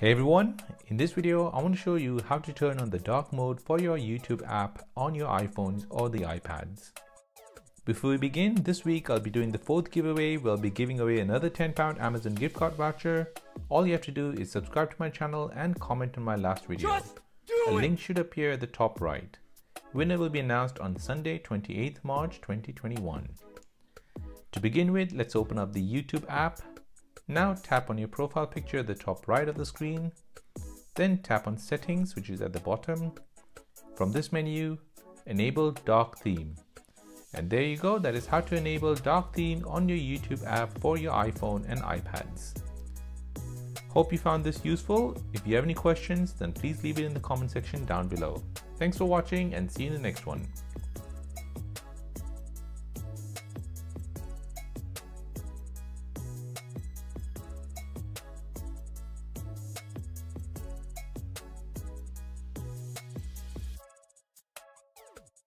Hey everyone, in this video I want to show you how to turn on the dark mode for your YouTube app on your iPhones or the iPads. Before we begin, this week I'll be doing the fourth giveaway. We'll be giving away another £10 Amazon gift card voucher. All you have to do is subscribe to my channel and comment on my last video. A link should appear at the top right. Winner will be announced on Sunday 28th March 2021. To begin with, let's open up the YouTube app. Now tap on your profile picture at the top right of the screen. Then tap on Settings, which is at the bottom. From this menu, enable dark theme. And there you go, that is how to enable dark theme on your YouTube app for your iPhone and iPads. Hope you found this useful. If you have any questions, then please leave it in the comment section down below. Thanks for watching and see you in the next one.